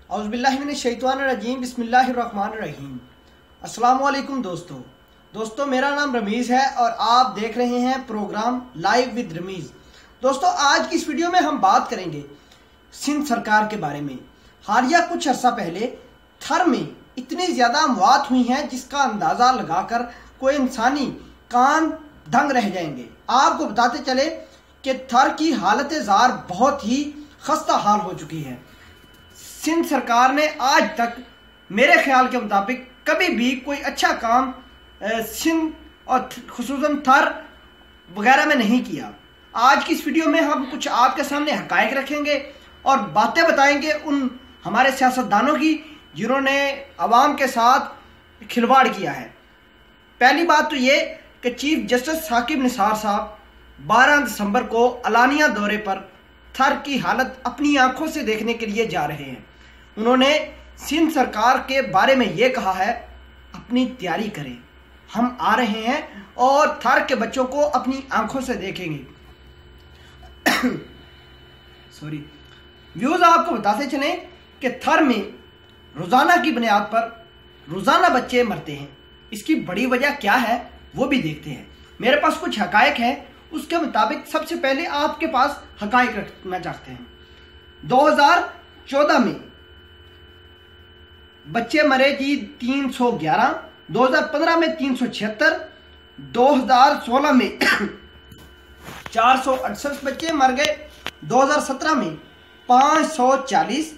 औज़ुबिल्लाहिमिनश्शैतानिर्रजीम बिस्मिल्लाहिर्रहमानिर्रहीम। अस्सलाम वालेकुम दोस्तों, मेरा नाम रमीज़ है और आप देख रहे हैं प्रोग्राम लाइव विद रमीज़। दोस्तों, आज की इस वीडियो में हम बात करेंगे सिंध सरकार के बारे में। हालिया कुछ अर्सा पहले थर में इतनी ज़्यादा अमवात हुई हैं जिसका अंदाज़ा लगाकर कोई इंसानी कान दंग रह जाएंगे। आपको बताते चले कि थर की हालत ज़ार बहुत ही खस्ता हाल हो चुकी है। सिंध सरकार ने आज तक मेरे ख्याल के मुताबिक कभी भी कोई अच्छा काम सिंध और खुसूसन थर वगैरह में नहीं किया। आज की इस वीडियो में हम कुछ आपके सामने हकायक रखेंगे और बातें बताएंगे उन हमारे सियासतदानों की जिन्होंने अवाम के साथ खिलवाड़ किया है। पहली बात तो ये कि चीफ जस्टिस साकिब निसार साहब 12 दिसंबर को अलानिया दौरे पर थर की हालत अपनी आंखों से देखने के लिए जा रहे हैं। उन्होंने सिंध सरकार के बारे में ये कहा है, अपनी तैयारी करें, हम आ रहे हैं और थर के बच्चों को अपनी आंखों से देखेंगे। सॉरी व्यूज, आपको बताते चलें कि थर में रोजाना की बुनियाद पर रोजाना बच्चे मरते हैं। इसकी बड़ी वजह क्या है वो भी देखते हैं। मेरे पास कुछ हकायक है, उसके मुताबिक सबसे पहले आपके पास हकायक रखना चाहते हैं। 2014 में बच्चे मरे जी 311, 2015 में 376, 2016 में 468 बच्चे मर गए, 2017 में 540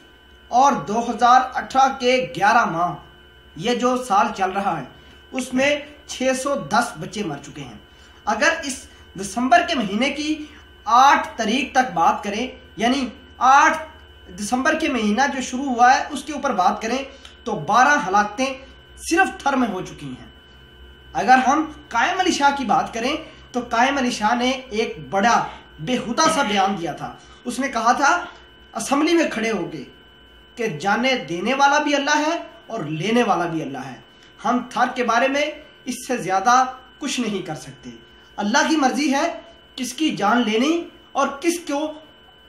और 2018 के 11 माह, ये जो साल चल रहा है उसमें 610 बच्चे मर चुके हैं। अगर इस दिसंबर के महीने की 8 तारीख तक बात करें, यानी 8 दिसंबर के महीना जो शुरू हुआ है उसके ऊपर बात करें तो 12 हलाकतें सिर्फ थर में हो चुकी हैं। अगर हम कायम अली शाह की बात करें तो कायम अली शाह ने एक बड़ा बेहुदा सा बयान दिया था। उसने कहा था असेंबली में खड़े होके कि जाने देने वाला भी अल्लाह है और लेने वाला भी अल्लाह है। हम थर के बारे में इससे ज़्यादा कुछ नहीं कर सकते। अल्लाह की मर्जी है किसकी जान लेनी और किसको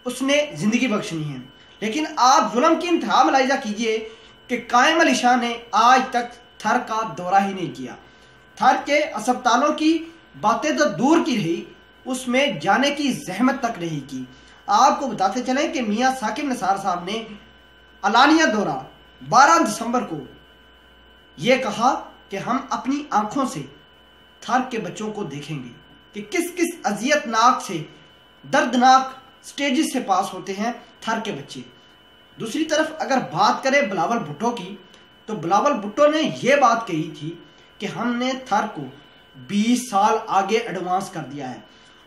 उसने ज़िंदगी बख्शनी है। लेकिन आप जुल्म की इंतहा मुलाहिजा कीजिए कि कायम अली शाह ने आज तक थर का दौरा ही नहीं किया। थर के अस्पतालों की बातें तो दूर की रही, उसमें जाने की जहमत तक नहीं की। आपको बताते चलें कि मियाँ साकिब निसार साहब ने अलानिया दौरा 12 दिसंबर को ये कहा कि हम अपनी आंखों से थर के बच्चों को देखेंगे कि किस किस अजियतनाक से दर्दनाक स्टेजेस से पास होते हैं थर के बच्चे। दूसरी तरफ अगर बात करें बिलावल भुट्टो की, तो बिलावल भुट्टो ने यह बात कही थी कि हमने थर को 20 साल आगे एडवांस कर दिया है।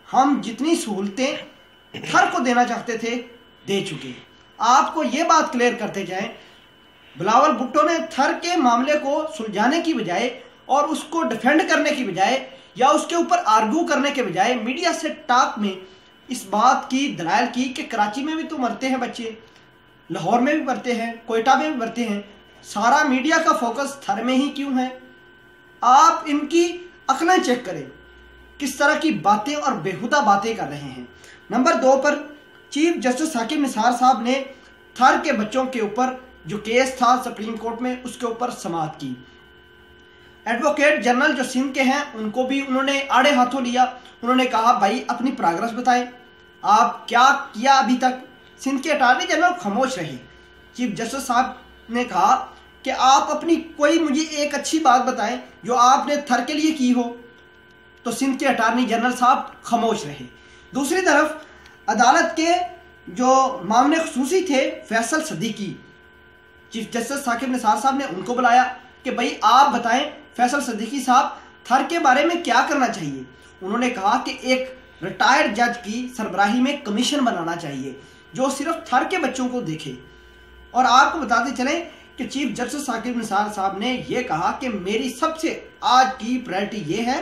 हम जितनी सहूलतें थर को देना चाहते थे दे चुके। आपको ये बात क्लियर करते जाएं, बिलावल भुट्टो ने थर के मामले को सुलझाने की बजाय और उसको डिफेंड करने की बजाय या उसके ऊपर आर्ग्यू करने के बजाय मीडिया से टॉक में इस बात की दलाइल की कि कराची में भी तो मरते हैं बच्चे, लाहौर में भी मरते हैं, कोयटा में भी मरते हैं, सारा मीडिया का फोकस थर में ही क्यों है। आप इनकी अक्लें चेक करें, किस तरह की बातें और बेहुदा बातें कर रहे हैं। नंबर 2 पर चीफ जस्टिस साकिब निसार साहब ने थर के बच्चों के ऊपर जो केस था सुप्रीम कोर्ट में उसके ऊपर समाअत की। एडवोकेट जनरल जो सिंध के हैं उनको भी उन्होंने आड़े हाथों लिया। उन्होंने कहा भाई अपनी प्रोग्रेस बताएं, आप क्या किया अभी तक। सिंध के अटॉर्नी जनरल खामोश रहे। चीफ जस्टिस साहब ने कहा कि आप अपनी कोई मुझे एक अच्छी बात बताएं जो आपने थर के लिए की हो, तो सिंध के अटॉर्नी जनरल साहब खामोश रहे। दूसरी तरफ अदालत के जो मामले खुसूसी थे फैसल सदीकी, चीफ जस्टिस साकिब निसार साहब ने उनको बुलाया कि भाई आप बताएं फैसल सदीकी साहब थर के बारे में क्या करना चाहिए। उन्होंने कहा कि एक रिटायर्ड जज की सरबराही में कमीशन बनाना चाहिए जो सिर्फ थर के बच्चों को देखे। और आपको बताते चलें कि चीफ जस्टिस साकिब निसार साहब ने यह कहा कि मेरी सबसे आज की प्रायोरिटी ये है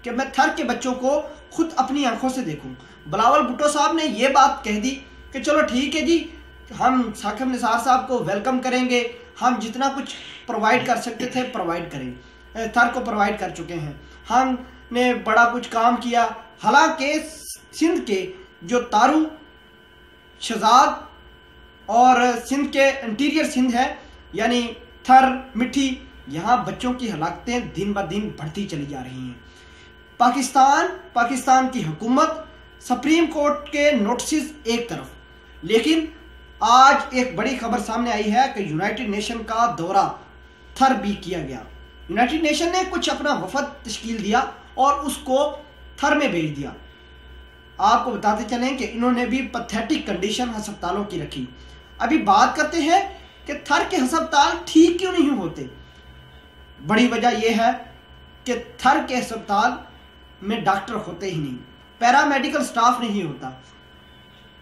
कि मैं थर के बच्चों को खुद अपनी आंखों से देखूं। बिलावल भुट्टो साहब ने यह बात कह दी कि चलो ठीक है जी, हम साकिब निसार साहब को वेलकम करेंगे, हम जितना कुछ प्रोवाइड कर सकते थे प्रोवाइड करें। थर को प्रोवाइड कर चुके हैं, हमने बड़ा कुछ काम किया। हालांकि सिंध के जो तारू, शहजाद और सिंध के इंटीरियर सिंध है यानी थर, मिठी, यहाँ बच्चों की हलाकतें दिन ब दिन बढ़ती चली जा रही हैं। पाकिस्तान की हुकूमत, सुप्रीम कोर्ट के नोटिस एक तरफ, लेकिन आज एक बड़ी खबर सामने आई है कि यूनाइटेड नेशन का दौरा थर भी किया गया। यूनाइटेड नेशन ने कुछ अपना वफद तश्कील दिया और उसको थर में भेज दिया। आपको बताते चलें कि इन्होंने भी पैथेटिक कंडीशन अस्पतालों की रखी। अभी बात करते हैं कि थर के अस्पताल ठीक क्यों नहीं होते। बड़ी वजह यह है कि थर के अस्पताल में डॉक्टर होते ही नहीं, पैरामेडिकल स्टाफ नहीं होता।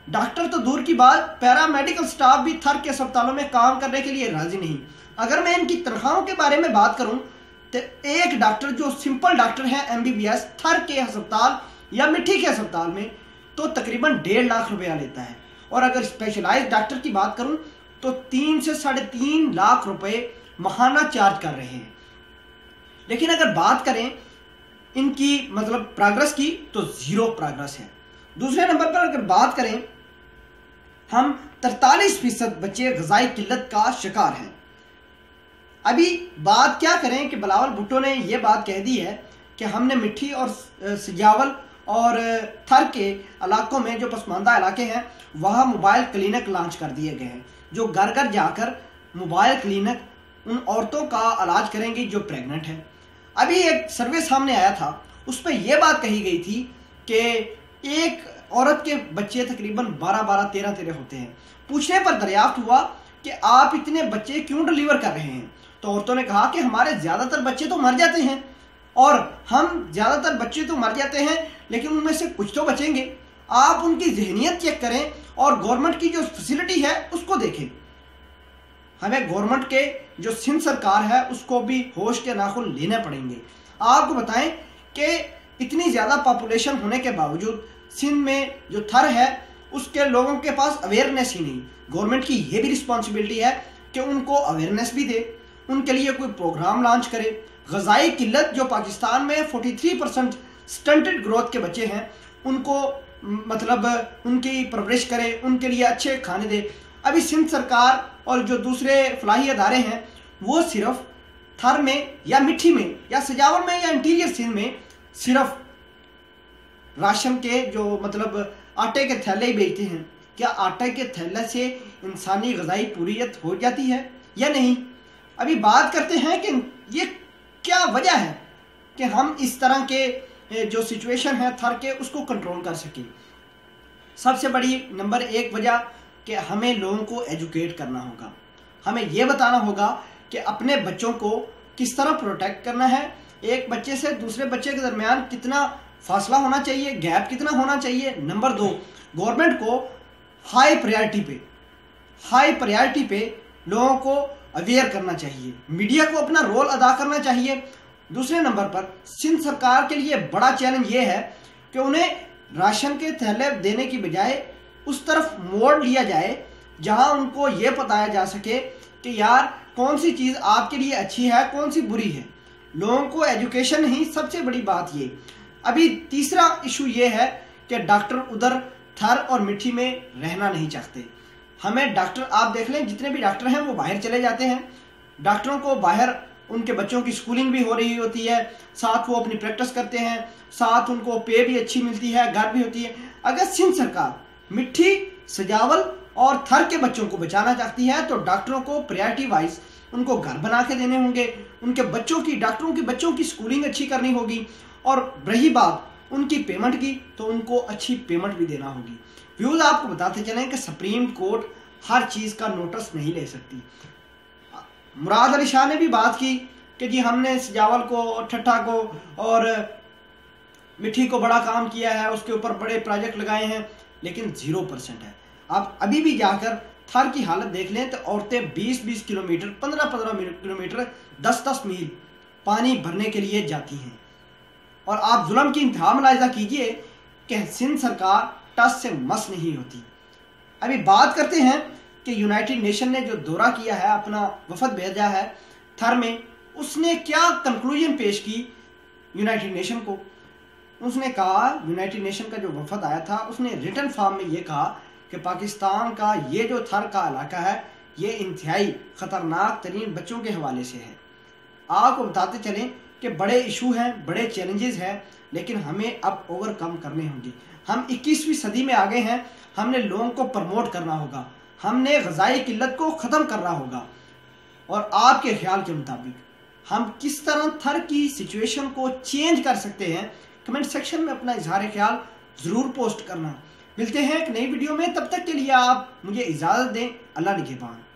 डॉक्टर तो दूर की बात, पैरामेडिकल स्टाफ भी थर के अस्पतालों में काम करने के लिए राजी नहीं। अगर मैं इनकी तनख्वाहों के बारे में बात करूं तो एक डॉक्टर जो सिंपल डॉक्टर है MBBS थर के अस्पताल या मिठी के अस्पताल में तो तकरीबन 1.5 लाख रुपया लेता है, और अगर स्पेशलाइज्ड डॉक्टर की बात करूं तो 3 से 3.5 लाख रुपए माहाना चार्ज कर रहे हैं। लेकिन अगर बात करें इनकी मतलब प्रोग्रेस की तो 0 प्रोग्रेस है। दूसरे नंबर पर अगर बात करें, हम 43% बच्चे ग़िज़ाई किल्लत का शिकार हैं। अभी बात क्या करें कि बिलावल भुट्टो ने यह बात कह दी है कि हमने मिठी और सजावल और थर के इलाकों में जो पसमानदा इलाके हैं वहाँ मोबाइल क्लिनिक लॉन्च कर दिए गए हैं, जो घर घर जाकर मोबाइल क्लिनिक उन औरतों का इलाज करेंगी जो प्रेग्नेंट हैं। अभी एक सर्वे सामने आया था, उस पर यह बात कही गई थी कि एक औरत के बच्चे तकरीबन 12-12, 13-13 होते हैं। पूछने पर दरियाफ्त हुआ कि आप इतने बच्चे क्यों डिलीवर कर रहे हैं, तो औरतों ने कहा कि हमारे ज़्यादातर बच्चे तो मर जाते हैं, और हम ज़्यादातर बच्चे तो मर जाते हैं लेकिन उनमें से कुछ तो बचेंगे। आप उनकी जहनियत चेक करें और गवर्नमेंट की जो फैसिलिटी है उसको देखें। हमें गवर्नमेंट के जो सिंध सरकार है उसको भी होश के नाखून लेने पड़ेंगे। आपको बताएं कि इतनी ज़्यादा पॉपुलेशन होने के बावजूद सिंध में जो थर है उसके लोगों के पास अवेयरनेस ही नहीं। गवर्नमेंट की ये भी रिस्पॉन्सिबिलिटी है कि उनको अवेयरनेस भी दे, उनके लिए कोई प्रोग्राम लॉन्च करे। ग़िज़ाई किल्लत जो पाकिस्तान में 43% स्टंटेड ग्रोथ के बच्चे हैं उनको मतलब उनकी परवरिश करे, उनके लिए अच्छे खाने दे। अभी सिंध सरकार और जो दूसरे फलाही अदारे हैं वो सिर्फ थर में या मिठी में या सजावल में या इंटीरियर सिंध में सिर्फ राशन के जो मतलब आटे के थैले ही बेचते हैं। क्या आटे के थैले से इंसानी ग़िज़ाई पूरीयत हो जाती है या नहीं? अभी बात करते हैं कि ये क्या वजह है कि हम इस तरह के जो सिचुएशन है थर के उसको कंट्रोल कर सकें। सबसे बड़ी नंबर 1 वजह कि हमें लोगों को एजुकेट करना होगा। हमें यह बताना होगा कि अपने बच्चों को किस तरह प्रोटेक्ट करना है, एक बच्चे से दूसरे बच्चे के दरमियान कितना फासला होना चाहिए, गैप कितना होना चाहिए। नंबर 2, गवर्नमेंट को हाई प्रायोरिटी पे लोगों को अवेयर करना चाहिए, मीडिया को अपना रोल अदा करना चाहिए। दूसरे नंबर पर सिंध सरकार के लिए बड़ा चैलेंज ये है कि उन्हें राशन के थैले देने की बजाय उस तरफ मोड़ लिया जाए जहां उनको ये बताया जा सके कि यार कौन सी चीज़ आपके लिए अच्छी है, कौन सी बुरी है। लोगों को एजुकेशन ही सबसे बड़ी बात ये। अभी तीसरा इशू ये है कि डॉक्टर उधर थर और मिठी में रहना नहीं चाहते। हमें डॉक्टर, आप देख लें जितने भी डॉक्टर हैं वो बाहर चले जाते हैं। डॉक्टरों को बाहर उनके बच्चों की स्कूलिंग भी हो रही होती है, साथ वो अपनी प्रैक्टिस करते हैं, साथ उनको पे भी अच्छी मिलती है, घर भी होती है। अगर सिंध सरकार मिठी, सजावल और थर के बच्चों को बचाना चाहती है तो डॉक्टरों को प्रायोरिटी वाइज उनको घर बना के देने होंगे, उनके बच्चों की, डॉक्टरों की बच्चों की स्कूलिंग अच्छी करनी होगी, और रही बात उनकी पेमेंट की तो उनको अच्छी पेमेंट भी देना होगी। व्यूज़ आपको बताते चलें कि सुप्रीम कोर्ट हर चीज़ का नोटिस नहीं ले सकती। मुराद अली शाह ने भी बात की कि जी हमने सजावल को, ठट्ठा को और मिठी को बड़ा काम किया है, उसके ऊपर बड़े प्रोजेक्ट लगाए हैं, लेकिन 0% है। आप अभी भी जाकर थर की हालत देख लें तो औरतें 20-20 किलोमीटर, 15-15 किलोमीटर, 10-10 मील पानी भरने के लिए जाती हैं। और आप जुल्म की इंतहा मुलाहिजा कीजिए कि सिंध सरकार टस से मस नहीं होती। अभी बात करते हैं कि यूनाइटेड नेशन ने जो दौरा किया है, अपना वफद भेजा है थर में, उसने क्या कंक्लूजन पेश की यूनाइटेड नेशन को। उसने कहा, यूनाइटेड नेशन का जो वफद आया था उसने रिटन फॉर्म में ये कहा کہ پاکستان کا یہ جو تھر کا علاقہ ہے یہ انتہائی خطرناک ترین بچوں کے حوالے سے ہے۔ آپ کو بتاتے چلیں کہ بڑے ایشو ہیں، بڑے چیلنجز ہیں، لیکن ہمیں اب اوور کم کرنے ہوں گے۔ ہم 21ویں صدی میں آگے ہیں، ہم نے لوگوں کو پروموٹ کرنا ہوگا، ہم نے غذائی قلت کو ختم کرنا ہوگا۔ اور آپ کے خیال کے مطابق ہم کس طرح تھر کی سچویشن کو چینج کر سکتے ہیں؟ کمنٹ سیکشن میں اپنا اظہار خیال ضرور پوسٹ کرنا۔ ملتے ہیں ایک نئی ویڈیو میں، تب تک کے لیے آپ مجھے اجازت دیں۔ اللہ نگہبان۔